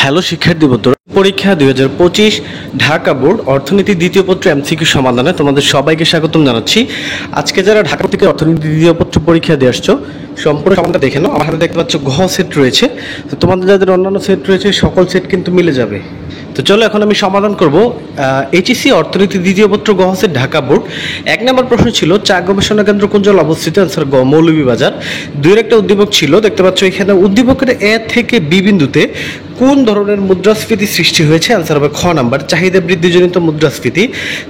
Hello শিক্ষার্থী বন্ধুরা, পরীক্ষা 2025 ঢাকা বোর্ড অর্থনীতি দ্বিতীয় পত্র এমসিকিউ সমাধানে তোমাদের সবাইকে স্বাগতম জানাচ্ছি। আজকে যারা ঢাকা থেকে অর্থনীতি দ্বিতীয় পত্র পরীক্ষা দিয়ে আসছো, সম্পূর্ণ সমাধান দেখে নাও। আমার হাতে দেখতে পাচ্ছ ঘ সেট রয়েছে, তো তোমাদের যাদের অন্যান্য সেট রয়েছে সকল সেট কিন্তু মিলে যাবে। তো চলো এখন আমি সমাধান করব এইচএসসি অর্থনীতি দ্বিতীয় পত্র গ সেট ঢাকা বোর্ড। 1 নম্বর প্রশ্ন ছিল চা গবেষণা কেন্দ্র কোন জেলায় অবস্থিত? অ্যান্সার গ মৌলভীবাজার। 2 একটা উদ্দীপক ছিল, দেখতে পাচ্ছ এখানে উদ্দীপকের এ থেকে বি বিন্দুতে কোন ধরনের মুদ্রাস্ফীতি সৃষ্টি হয়েছে? অ্যান্সার হবে খ নাম্বার চাহিদা বৃদ্ধিজনিত মুদ্রাস্ফীতি।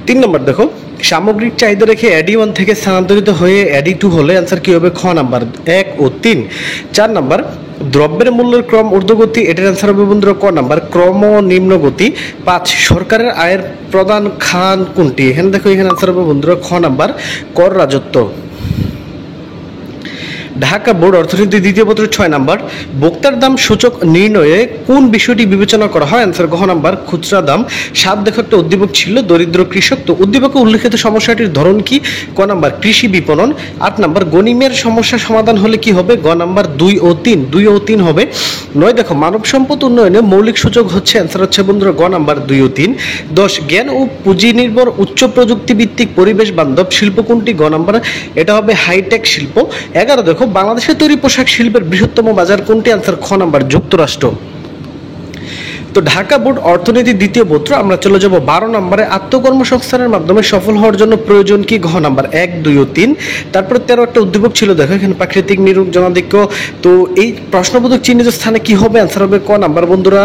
3 নম্বর দেখো সামগ্রিক চাহিদা রেখে অ্যাডি 1 থেকে স্থানান্তরিত হয়ে অ্যাডি 2 হলে অ্যান্সার কি হবে? খ নাম্বার 1 ও 3। 4 নাম্বার দ্রব্যের মূল্যের ক্রম ঊর্ধ্বগতি, এটার অ্যান্সার হবে বন্ধুরা ক নাম্বার ক্রম নিম্নগতি। 5 সরকারের আয়ের প্রধান খাত কোনটি? এখানে দেখো এখানে অ্যান্সার হবে বন্ধুরা খ নাম্বার কর রাজস্ব। ঢাকা বোর্ড অর্থনীতি দ্বিতীয় পত্র 6 নাম্বার ভোক্তার দাম সূচক নির্ণয়ে কোন বিষয়টি বিবেচনা করা হয়? অ্যান্সার ঘ নাম্বার খুচরা দাম। 7 দেখো একটা উদ্দীপক ছিল দরিদ্র কৃষক, তো উদ্দীপকে উল্লেখিত সমস্যাটির ধরন কি? ক নাম্বার কৃষি বিপণন। 8 নাম্বার গণিমের সমস্যা সমাধান হলে কি হবে? গ নাম্বার 2 ও 3 হবে। 9 দেখো মানব সম্পদ উন্নয়নে মৌলিক সূচক হচ্ছে, অ্যান্সার হচ্ছে বন্ধুরা গ নাম্বার 2 ও 3। 10 জ্ঞান ও পুঁজি নির্ভর উচ্চ প্রযুক্তি ভিত্তিক পরিবেশ বান্ধব শিল্প কোনটি? গ নাম্বার এটা হবে হাইটেক শিল্প। 11 দেখো বাংলাদেশের তৈরি পোশাক শিল্পের বৃহত্তম বাজার কোনটি? অ্যান্সার খ নাম্বার যুক্তরাষ্ট্র। তো ঢাকা বোর্ড অর্থনীতি দ্বিতীয় পত্র আমরা চলে যাব 12 নম্বরে আত্মকর্মসংস্থানের মাধ্যমে সফল হওয়ার জন্য প্রয়োজন কি? ঘ নাম্বার 1 2 ও 3। তারপরে 13 একটা উদ্দীপক ছিল, দেখো এখানে প্রাকৃতিক নিরূপ জনাধিক্য, তো এই প্রশ্নবোধক চিহ্নিত স্থানে কি হবে? অ্যান্সার হবে ক নাম্বার বন্ধুরা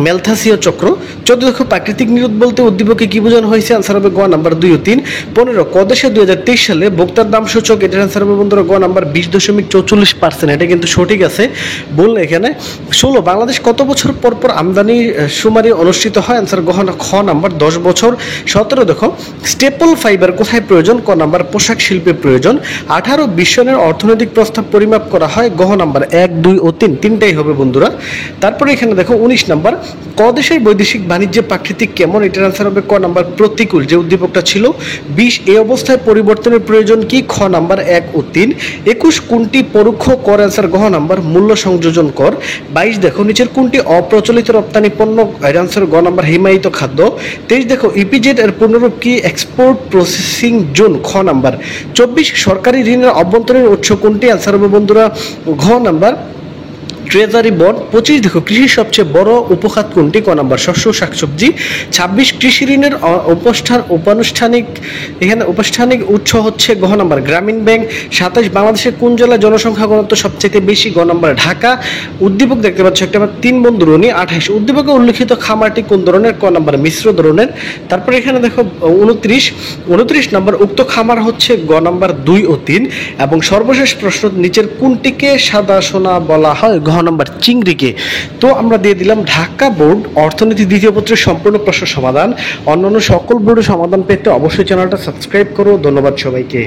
ম্যালথাসীয় চক্র। 14 দেখো প্রাকৃতিক নিরূপ বলতে উদ্দীপকে কি বোঝানো হয়েছে? অ্যান্সার হবে গ নাম্বার 2 ও 3। 15 কদেশে 2023 সালে ভোক্তার দাম সূচক, এটার অ্যান্সার হবে বন্ধুরা গ নাম্বার 20.44%। এটা কিন্তু সঠিক আছে, বললে এখানে। 16 বাংলাদেশ কত বছর পর পর আমদানি শুমারি অনুষ্ঠিত হয়? অ্যান্সার খ নাম্বার 10 বছর। 17 দেখো স্টেপল ফাইবার কোথায় প্রয়োজন? ক নাম্বার পোশাক শিল্পে প্রয়োজন। 18 বিশ্বের অর্থনৈতিক প্রস্তাব পরিমাপ করা হয়? গ নাম্বার 1 2 ও 3, তিনটাই হবে বন্ধুরা। তারপরে এখানে দেখো 19 নাম্বার ক দেশের বৈদেশিক বাণিজ্যে প্রাকৃতিক কেমন? এটার অ্যান্সার হবে ক নাম্বার প্রতিকূল, যে উদ্দীপকটা ছিল। 20 এই অবস্থায় পরিবর্তনের প্রয়োজন কি? খ নাম্বার 1 ও 3। 21 কোনটি পরোক্ষ কর? অ্যান্সার ঘ নাম্বার মূল্য সংযোজন কর। 22 দেখো নিচের কোনটি অপ্রচলিত রপ্তানি পণ্য? এর অ্যান্সার গ নাম্বার হিমায়িত খাদ্য। 23 দেখো ইপিজেড এর পূর্ণরূপ কি? এক্সপোর্ট প্রসেসিং জোন, খ নাম্বার। 24 সরকারি ঋণের অভ্যন্তরীণ উৎস কোনটি? অ্যান্সার হবে বন্ধুরা ঘ নাম্বার ট্রেজারি বন্ড। 25 দেখো কৃষির সবচেয়ে বড় উপখাত কোনটি? ক নাম্বার শস্য শাকসবজি। 26 কৃষি ঋণের উপানুষ্ঠানিক উৎস হচ্ছে ঘ নাম্বার গ্রামীণ ব্যাংক। 27 বাংলাদেশের কোন জেলায় জনসংখ্যা ঘনত্ব সবচেয়ে বেশি? গ নাম্বার ঢাকা। উদ্দীপক দেখতে পাচ্ছ একটা 3 বন্ধুরণী। 28 উদ্দীপকে উল্লেখিত খামারটি কোন ধরনের? ক নাম্বার মিশ্র ধরনের। তারপরে এখানে দেখো 29 নাম্বার উক্ত খামার হচ্ছে গ নাম্বার 2 ও 3। এবং সর্বশেষ প্রশ্ন নিচের কোনটিকে সাদা সোনা বলা হয়? ঘ নাম্বার চিংড়িকে। তো আমরা দিয়ে দিলাম ঢাকা বোর্ড অর্থনীতি দ্বিতীয় পত্রের সম্পূর্ণ প্রশ্ন সমাধান। অন্যান্য সকল বোর্ডের সমাধান পেতে অবশ্যই চ্যানেলটা সাবস্ক্রাইব করো। ধন্যবাদ সবাইকে।